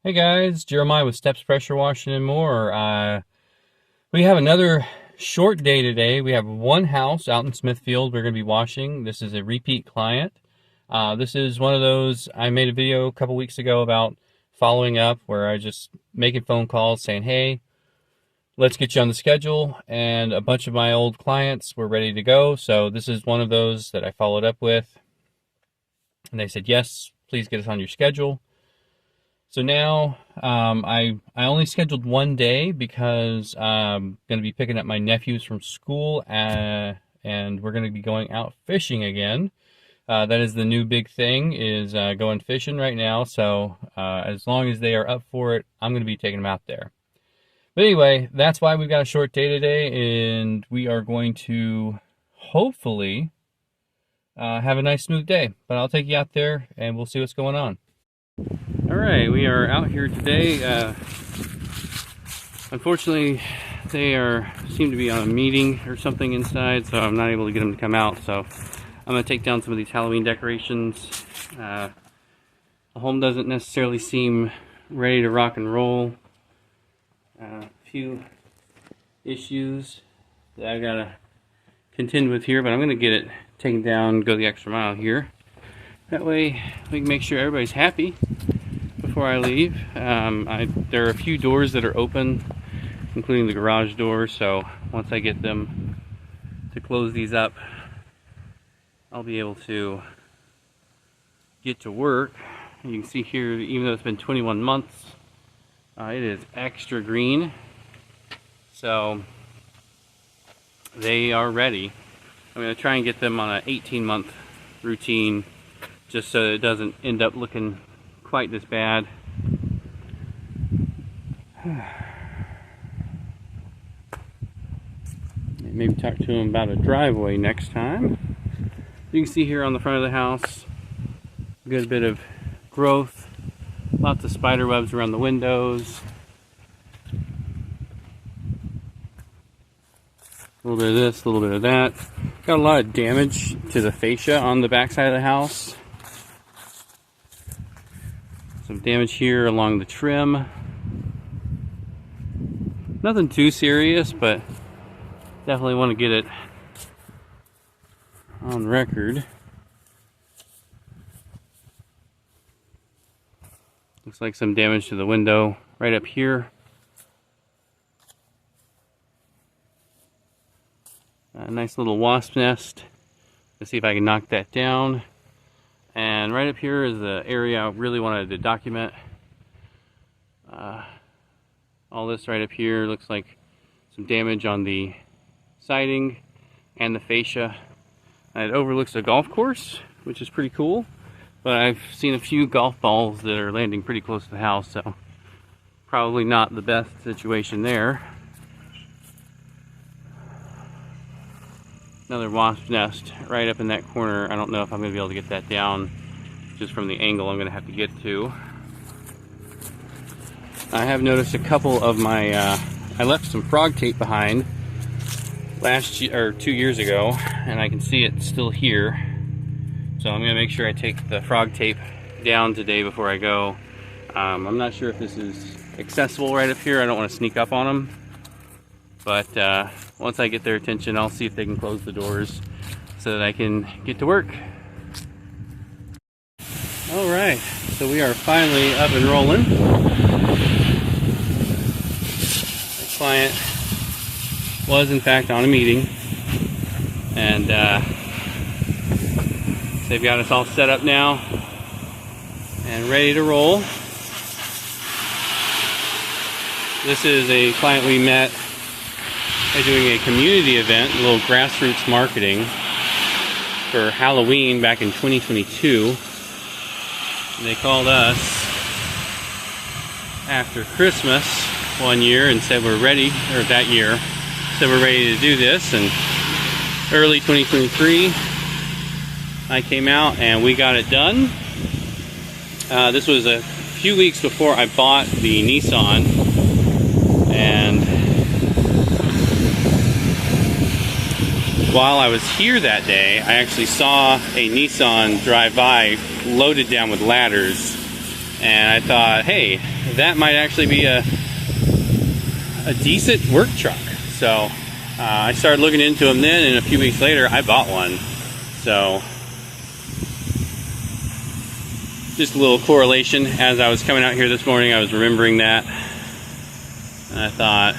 Hey guys, Jeremiah with Steps Pressure Washing and More. We have another short day today. We have one house out in Smithfield we're going to be washing. This is a repeat client. This is one of those, I made a video a couple weeks ago about following up where I just making phone calls saying, hey, let's get you on the schedule. And a bunch of my old clients were ready to go. So this is one of those that I followed up with. And they said, yes, please get us on your schedule. So now I only scheduled one day because I'm going to be picking up my nephews from school and we're going to be going out fishing again. That is the new big thing, is going fishing right now. So as long as they are up for it, I'm going to be taking them out there. But anyway, that's why we've got a short day today, and we are going to hopefully have a nice smooth day. But I'll take you out there and we'll see what's going on. Alright, we are out here today. Unfortunately, they seem to be on a meeting or something inside, so I'm not able to get them to come out. So I'm going to take down some of these Halloween decorations. The home doesn't necessarily seem ready to rock and roll. A few issues that I've got to contend with here, but I'm going to get it taken down, go the extra mile here. That way we can make sure everybody's happy before I leave. There are a few doors that are open, including the garage door, so once I get them to close these up, I'll be able to get to work. You can see here, even though it's been 21 months, it is extra green, so they are ready. I'm going to try and get them on an 18-month routine, just so it doesn't end up looking quite this bad. Maybe talk to them about a driveway next time. You can see here on the front of the house, a good bit of growth, lots of spider webs around the windows. A little bit of this, a little bit of that. Got a lot of damage to the fascia on the back side of the house. Some damage here along the trim. Nothing too serious, but definitely want to get it on record. Looks like some damage to the window right up here. A nice little wasp nest. Let's see if I can knock that down. And right up here is the area I really wanted to document. All this right up here looks like some damage on the siding and the fascia. And it overlooks a golf course, which is pretty cool. But I've seen a few golf balls that are landing pretty close to the house, so probably not the best situation there. Another wasp nest right up in that corner. I don't know if I'm going to be able to get that down just from the angle I'm going to have to get to. I have noticed a couple of my, I left some frog tape behind last year, or 2 years ago, and I can see it still here. So I'm going to make sure I take the frog tape down today before I go. I'm not sure if this is accessible right up here. I don't want to sneak up on them. But once I get their attention, I'll see if they can close the doors so that I can get to work. Alright, so we are finally up and rolling. The client was in fact on a meeting, and they've got us all set up now and ready to roll. This is a client we met doing a community event, a little grassroots marketing for Halloween back in 2022. And they called us after Christmas one year and said we're ready, or that year, said we're ready to do this. And early 2023, I came out and we got it done. This was a few weeks before I bought the Nissan, and while I was here that day, I actually saw a Nissan drive by loaded down with ladders And I thought, hey, that might actually be a decent work truck. So I started looking into them then, and a few weeks later I bought one. So just a little correlation. As I was coming out here this morning, I was remembering that, and I thought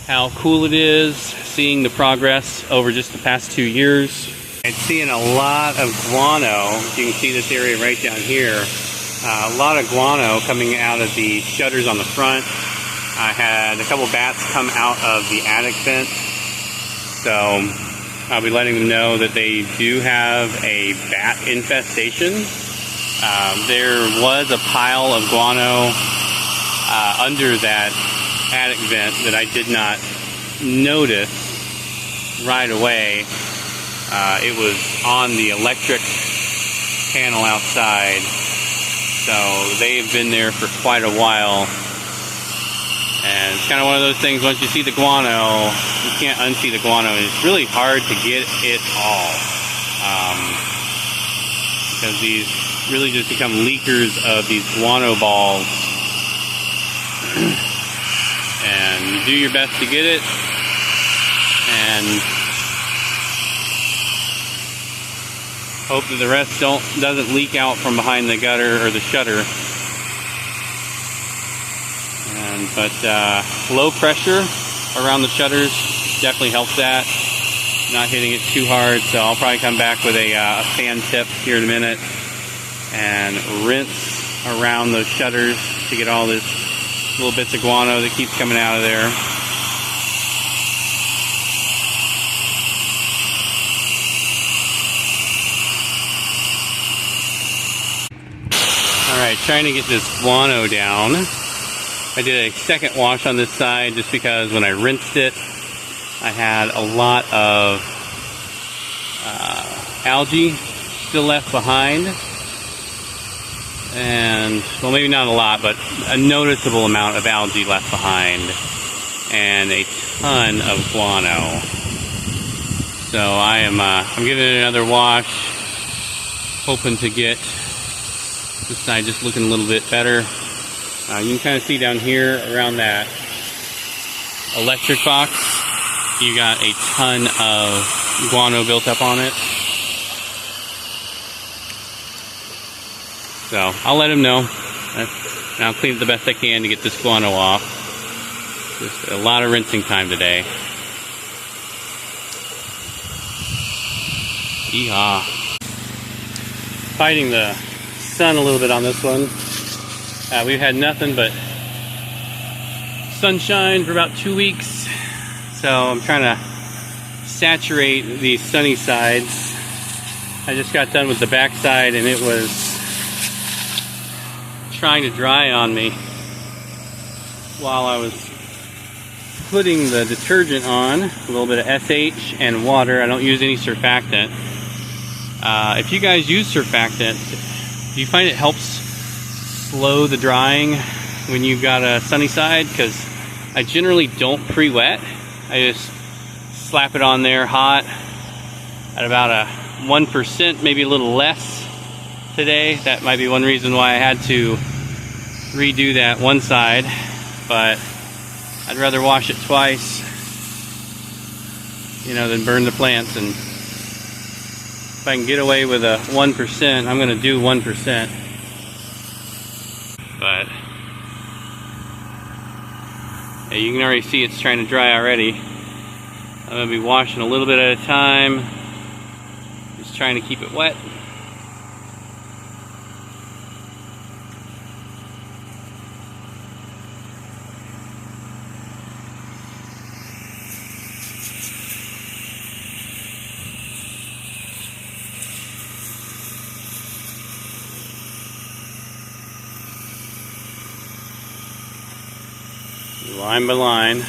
how cool it is seeing the progress over just the past 2 years. I'm seeing a lot of guano. You can see this area right down here. A lot of guano coming out of the shutters on the front. I had a couple bats come out of the attic vent, so I'll be letting them know that they do have a bat infestation. There was a pile of guano under that attic vent that I did not notice right away. It was on the electric panel outside, so they've been there for quite a while. And it's kind of one of those things, once you see the guano, you can't unsee the guano. It's really hard to get it all, because these really just become leakers of these guano balls. And you do your best to get it, and hope that the rest doesn't leak out from behind the gutter or the shutter. But low pressure around the shutters definitely helps that. Not hitting it too hard, so I'll probably come back with a fan tip here in a minute and rinse around those shutters to get all this little bits of guano that keeps coming out of there. Alright, trying to get this guano down. I did a second wash on this side just because when I rinsed it, I had a lot of algae still left behind. And, well, maybe not a lot, but a noticeable amount of algae left behind. And a ton of guano. So I'm giving it another wash, hoping to get this side just looking a little bit better. You can kind of see down here around that electric box, you got a ton of guano built up on it. So I'll let him know. And I'll clean it the best I can to get this guano off. Just a lot of rinsing time today. Yeehaw. Fighting the sun a little bit on this one. We've had nothing but sunshine for about 2 weeks, so I'm trying to saturate the sunny sides. I just got done with the back side and it was trying to dry on me while I was putting the detergent on. A little bit of SH and water. I don't use any surfactant. If you guys use surfactant, do you find it helps slow the drying when you've got a sunny side? Because I generally don't pre-wet. I just slap it on there hot at about a 1%, maybe a little less today. That might be one reason why I had to redo that one side, but I'd rather wash it twice, you know, than burn the plants. And if I can get away with a 1%, I'm going to do 1%. But yeah, you can already see it's trying to dry already. I'm going to be washing a little bit at a time, just trying to keep it wet. Line by line.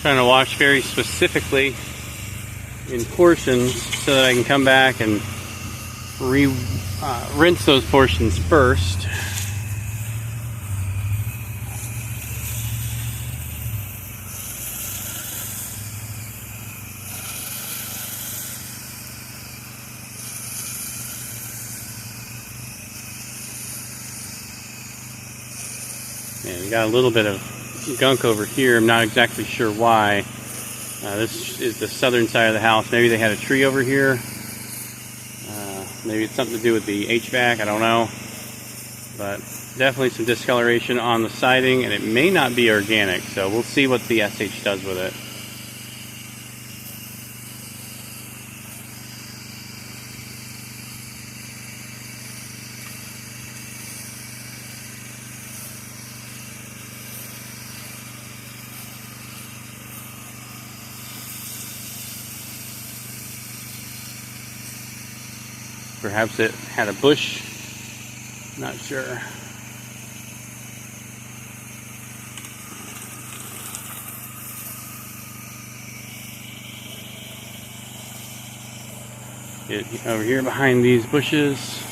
trying to wash very specifically in portions so that I can come back and rinse those portions first. And we got a little bit of gunk over here. I'm not exactly sure why. This is the southern side of the house. Maybe they had a tree over here. Maybe it's something to do with the HVAC, I don't know. But definitely some discoloration on the siding, and it may not be organic, so we'll see what the SH does with it. Perhaps it had a bush, not sure. Get over here behind these bushes.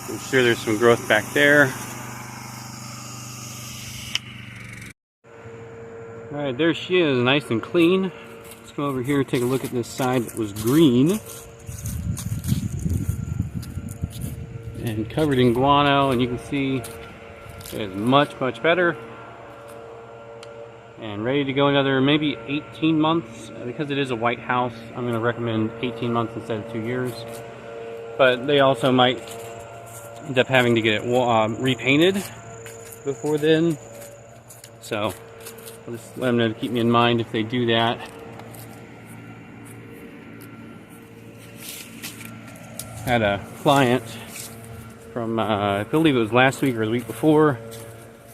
I'm sure there's some growth back there. Alright, there she is, nice and clean. Let's go over here and take a look at this side that was green and covered in guano, and you can see it is much better and ready to go another maybe 18 months. Because it is a white house, I'm going to recommend 18 months instead of 2 years, but they also might end up having to get it repainted before then, so I'll just let them know to keep me in mind if they do that. Had a client from, I believe it was last week or the week before.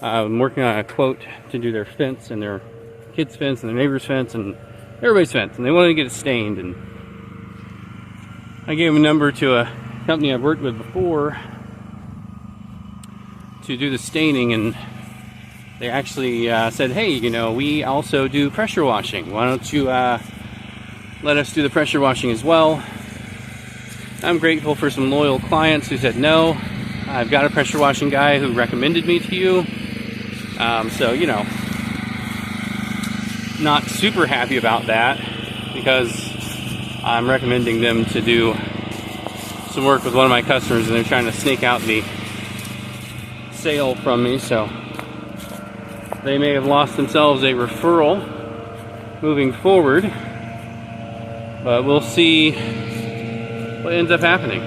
I'm working on a quote to do their fence and their kids' fence and their neighbor's fence and everybody's fence, and they wanted to get it stained. And I gave them a number to a company I've worked with before to do the staining, and they actually said, hey, you know, we also do pressure washing. Why don't you let us do the pressure washing as well? I'm grateful for some loyal clients who said no. I've got a pressure washing guy who recommended me to you. So, you know, not super happy about that because I'm recommending them to do some work with one of my customers, and they're trying to snake out the sale from me. So they may have lost themselves a referral moving forward, but we'll see what ends up happening.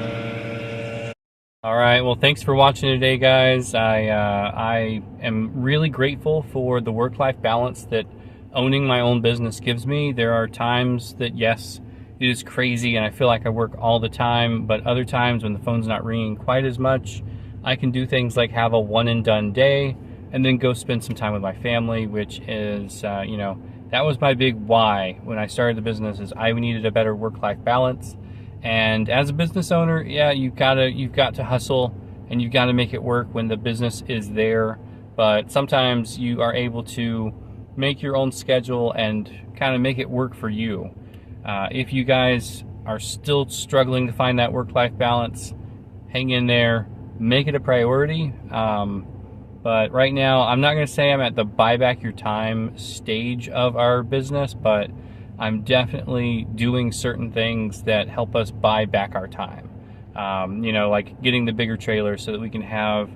Alright, well, thanks for watching today, guys. I am really grateful for the work-life balance that owning my own business gives me. There are times that, yes, it is crazy and I feel like I work all the time, but other times when the phone's not ringing quite as much, I can do things like have a one-and-done day and then go spend some time with my family, which is, you know, that was my big why when I started the business, is I needed a better work-life balance. And as a business owner, yeah, you've got to hustle and you've got to make it work when the business is there. But sometimes you are able to make your own schedule and kind of make it work for you. If you guys are still struggling to find that work-life balance, hang in there, make it a priority. But right now, I'm not going to say I'm at the buy back your time stage of our business, but I'm definitely doing certain things that help us buy back our time. You know, like getting the bigger trailer so that we can have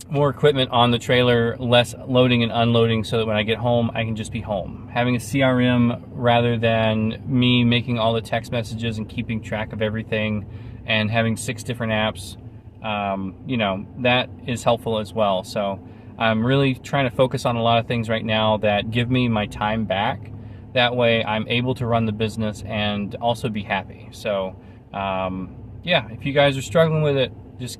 more equipment on the trailer, less loading and unloading, so that when I get home, I can just be home. Having a CRM rather than me making all the text messages and keeping track of everything and having 6 different apps, you know, that is helpful as well. So I'm really trying to focus on a lot of things right now that give me my time back. That way I'm able to run the business and also be happy. So yeah, if you guys are struggling with it, just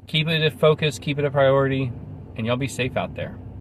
keep it a focus, keep it a priority, and y'all be safe out there.